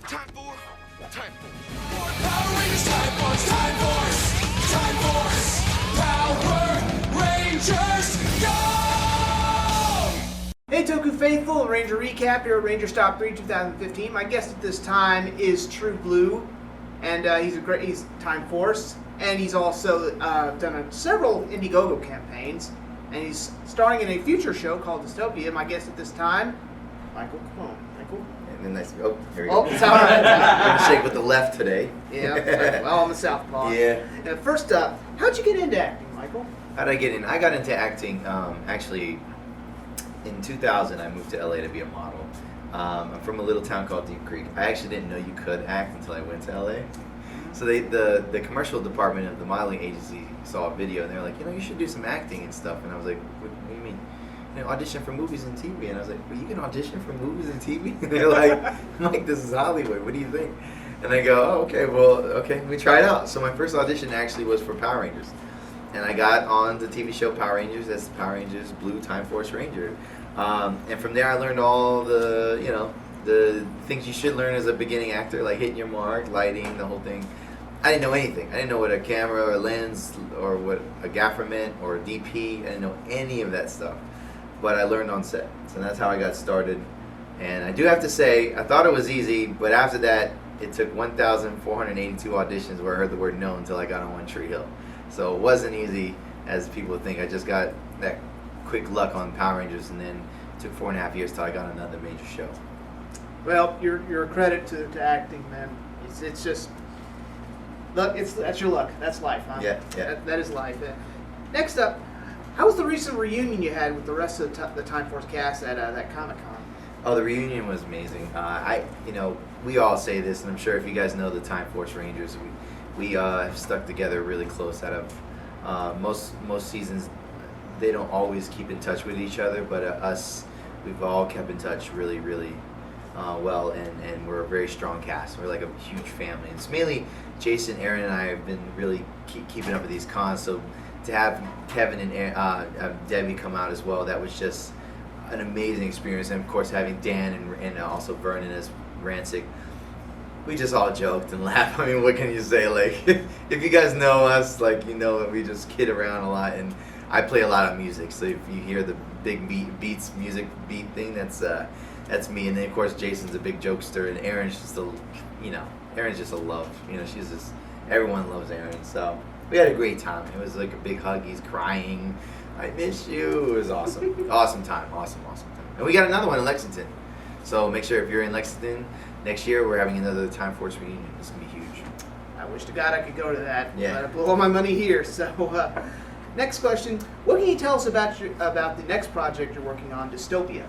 Time for More Power Rangers, Time Force, Time Force, Power Rangers, go! Hey Toku Faithful, Ranger Recap here at Rangerstop 3 2015. My guest at this time is True Blue, and he's Time Force, and he's also done several Indiegogo campaigns, and he's starring in a future show called Dystopia. My guest at this time, Michael Copon. Michael? And then nice. Oh, here we Oh, go. it's all right. I'm gonna shake with the left today. Yeah, well, I'm a southpaw. Yeah. And first up, how'd you get into acting, Michael? How'd I get in? I got into acting actually in 2000. I moved to LA to be a model. I'm from a little town called Deep Creek. I actually didn't know you could act until I went to LA. So the commercial department of the modeling agency saw a video and they were like, you should do some acting and stuff. And I was like, what do you mean? Audition for movies and TV. And I was like, well, you can audition for movies and TV? And they're like, this is Hollywood. What do you think? And I go, oh, okay, well, okay, let me try it out. So my first audition actually was for Power Rangers. And I got on the TV show Power Rangers. That's Power Rangers Blue Time Force Ranger. And from there I learned all the, the things you should learn as a beginning actor, like hitting your mark, lighting, the whole thing. I didn't know anything. I didn't know what a camera or a lens or what a gaffer meant or a DP. I didn't know any of that stuff. But I learned on set. So that's how I got started. And I do have to say, I thought it was easy, but after that, it took 1,482 auditions where I heard the word no until I got on One Tree Hill. So it wasn't easy as people would think. I just got that quick luck on Power Rangers, and then it took 4.5 years till I got another major show. Well, you're a credit to acting, man. It's just luck. That's your luck. That's life, huh? Yeah. That is life. Next up, how was the recent reunion you had with the rest of the Time Force cast at that Comic-Con? Oh, the reunion was amazing. We all say this, and I'm sure if you guys know the Time Force Rangers, we have stuck together really close. Out of most seasons, they don't always keep in touch with each other, but us, we've all kept in touch really, really well, and we're a very strong cast. We're like a huge family. And it's mainly Jason, Aaron, and I have been really keeping up with these cons. So to have Kevin and Debbie come out as well, that was just an amazing experience. And of course having Dan and also Vernon as Rancic, we just all joked and laughed. I mean, what can you say? Like, if you guys know us, like, that we just kid around a lot. And I play a lot of music, so if you hear the big music beat thing, that's me. And then of course Jason's a big jokester, and Aaron's just Aaron's just a love. She's just, everyone loves Aaron. So we had a great time. It was like a big hug. He's crying. I miss you. It was awesome. Awesome time. Awesome time. And we got another one in Lexington. So make sure if you're in Lexington next year, we're having another Time Force reunion. It's going to be huge. I wish to God I could go to that. Yeah. But I blew all my money here. So next question. What can you tell us about the next project you're working on, Dystopia?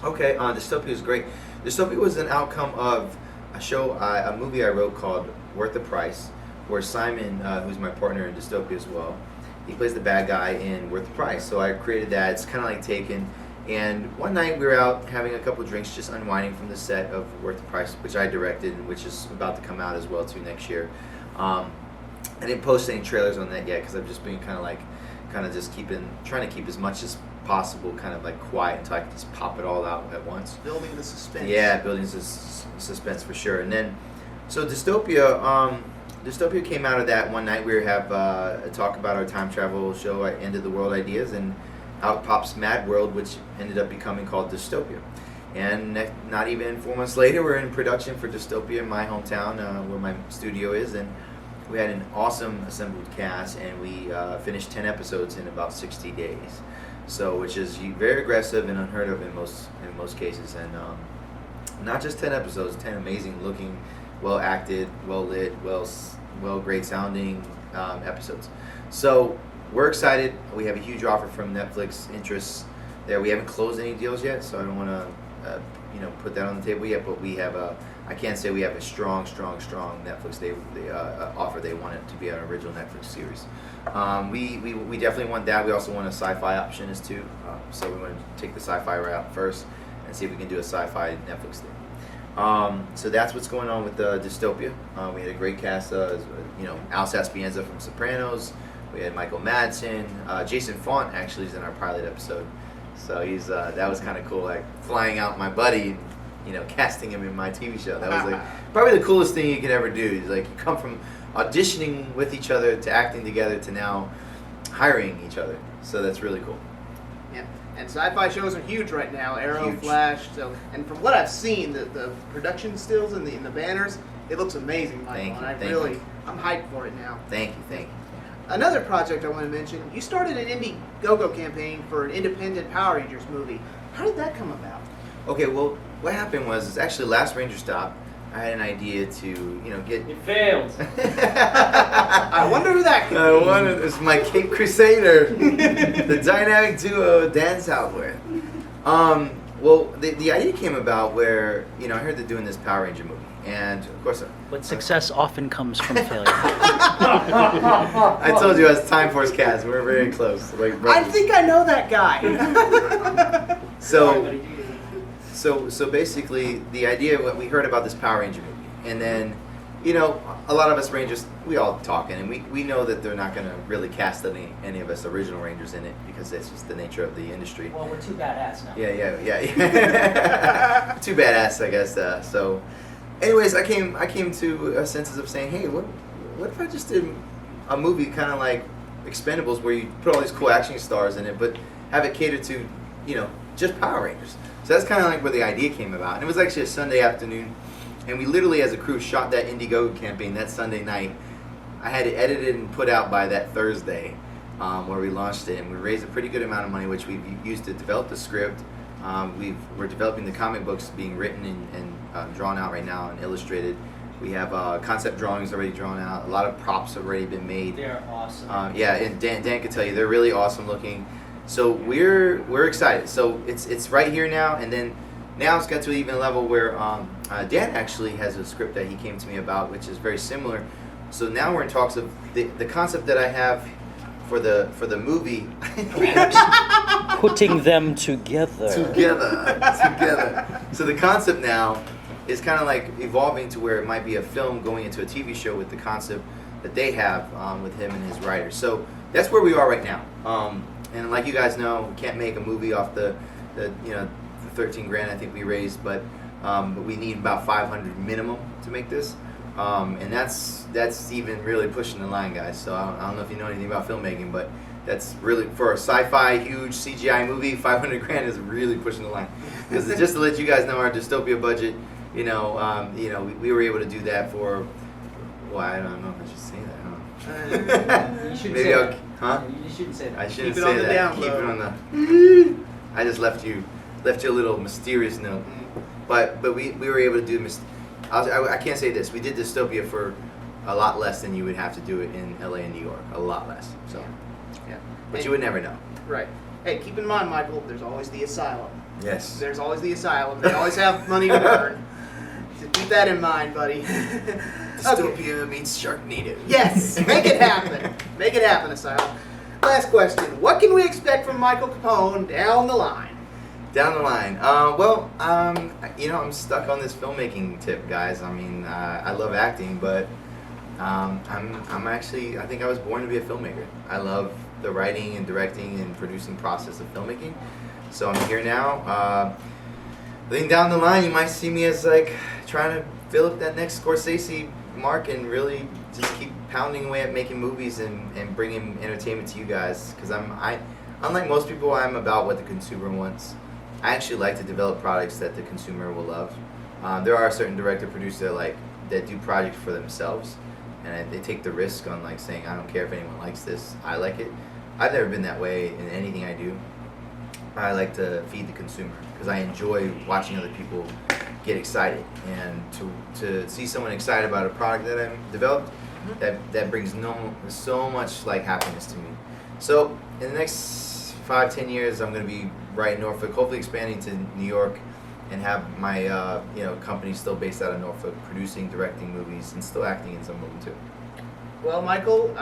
Okay, Dystopia is great. Dystopia was an outcome of a movie I wrote called Worth the Price, where Simon, who's my partner in Dystopia as well, he plays the bad guy in Worth the Price. So I created that. It's kind of like Taken. And one night we were out having a couple drinks, just unwinding from the set of Worth the Price, which I directed and which is about to come out as well too next year. I didn't post any trailers on that yet because I've just been trying to keep as much as possible kind of like quiet until I can just pop it all out at once. Building the suspense. Yeah, building suspense for sure. And then, so Dystopia came out of that one night. We have a talk about our time travel show, End of the World Ideas, and out pops Mad World, which ended up becoming called Dystopia. And not even 4 months later, we're in production for Dystopia in my hometown, where my studio is, and we had an awesome assembled cast, and we finished 10 episodes in about 60 days. So, which is very aggressive and unheard of in most cases, and not just 10 episodes, 10 amazing looking, well acted, well lit, well great sounding episodes. So we're excited. We have a huge offer from Netflix interests there. We haven't closed any deals yet, so I don't want to put that on the table yet. But we have I can't say we have a strong Netflix offer. They want it to be an original Netflix series. We definitely want that. We also want a sci-fi option as too. So we want to take the sci-fi route first and see if we can do a sci-fi Netflix thing. So that's what's going on with Dystopia. We had a great cast. Al Saspienza from Sopranos. We had Michael Madsen. Jason Font actually is in our pilot episode. So he's that was kind of cool, like flying out my buddy, casting him in my TV show. That was like probably the coolest thing you could ever do. Is like you come from auditioning with each other to acting together to now hiring each other. So that's really cool. Yeah, and sci-fi shows are huge right now. Arrow, Huge. Flash. So, and from what I've seen, the production stills and the banners, it looks amazing, Michael. Thank and you. I'm hyped for it now. Thank you. Another project I want to mention: you started an Indiegogo campaign for an independent Power Rangers movie. How did that come about? Okay, well, what happened was it's actually last Rangerstop. I had an idea to get. It failed. I wonder who that could I be. wanted it's my Cape Crusader, the dynamic duo Dan Southworth. Well, the idea came about where I heard they're doing this Power Ranger movie, and of course, But success often comes from failure. I told you as Time Force cast, we're very close. Like I brothers. think I know that guy. So basically, the idea what we heard about this Power Ranger movie, and then a lot of us Rangers, we all talking, and we know that they're not going to really cast any of us original Rangers in it because that's just the nature of the industry. Well, we're too badass now. Yeah. Too badass, I guess. So, anyways, I came to a sense of saying, hey, what if I just did a movie kind of like Expendables, where you put all these cool action stars in it, but have it catered to just Power Rangers. So that's kind of like where the idea came about, and it was actually a Sunday afternoon. And we literally, as a crew, shot that Indiegogo campaign that Sunday night. I had it edited and put out by that Thursday, where we launched it, and we raised a pretty good amount of money, which we've used to develop the script. We're developing the comic books being written and drawn out right now and illustrated. We have concept drawings already drawn out. A lot of props have already been made. They're awesome. And Dan can tell you they're really awesome looking. So we're excited. So it's right here now, and then. Now it's got to even a level where Dan actually has a script that he came to me about, which is very similar. So now we're in talks of the concept that I have for the movie. Putting them together. Together. So the concept now is kind of like evolving to where it might be a film going into a TV show with the concept that they have with him and his writers. So that's where we are right now. And like you guys know, we can't make a movie off the 13 grand I think we raised, but we need about 500 minimum to make this, and that's even really pushing the line, guys. So I don't know if you know anything about filmmaking, but that's really, for a sci-fi huge CGI movie, 500 grand is really pushing the line. Because just to let you guys know, our dystopia budget, we were able to do that for, well, I don't know if I should say that. Huh? You shouldn't Maybe say I'll, that. huh? You shouldn't say that. I shouldn't Keep it say on the that. down Keep it low. on the. I just left you a little mysterious note, but we were able to do. I can't say this. We did Dystopia for a lot less than you would have to do it in LA and New York. A lot less. So, Yeah. but you would never know. Right. Hey, keep in mind, Michael, there's always the asylum. Yes. There's always the asylum. They always have money to burn. So keep that in mind, buddy. Dystopia meets Sharknado. Yes, make it happen. Make it happen, asylum. Last question. What can we expect from Michael Copon down the line? Down the line. I'm stuck on this filmmaking tip, guys. I mean, I love acting, but I'm actually, I think I was born to be a filmmaker. I love the writing and directing and producing process of filmmaking. So I'm here now. I think down the line you might see me as like trying to fill up that next Scorsese mark and really just keep pounding away at making movies and bringing entertainment to you guys. Because unlike most people, I'm about what the consumer wants. I actually like to develop products that the consumer will love. There are certain director producers that do projects for themselves, and they take the risk on like saying, I don't care if anyone likes this, I like it. I've never been that way in anything I do. I like to feed the consumer because I enjoy watching other people get excited, and to see someone excited about a product that I've developed, that brings so much like happiness to me. So in the next 5-10 years, I'm going to be right in Norfolk, hopefully expanding to New York, and have my company still based out of Norfolk, producing, directing movies, and still acting in some of them too. Well, Michael,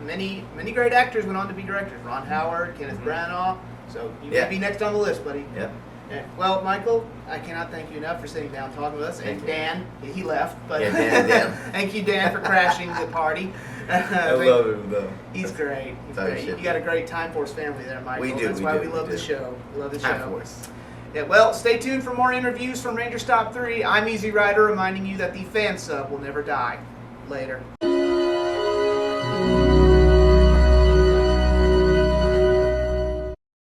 many great actors went on to be directors. Ron Howard, Kenneth Branagh. So you Yeah. might be next on the list, buddy. Yeah. Yeah. Well, Michael, I cannot thank you enough for sitting down talking with us. Thank And you. Dan, he left, but Yeah, Dan. thank you, Dan, for crashing the party. I love him though. He's great. He's Sorry, great. shit. You got a great Time Force family there, Michael. We do, That's we why do, we we love do. the show. We love the Time show. Force. Yeah, well, stay tuned for more interviews from Rangerstop 3. I'm Easy Rider, reminding you that the fan sub will never die. Later.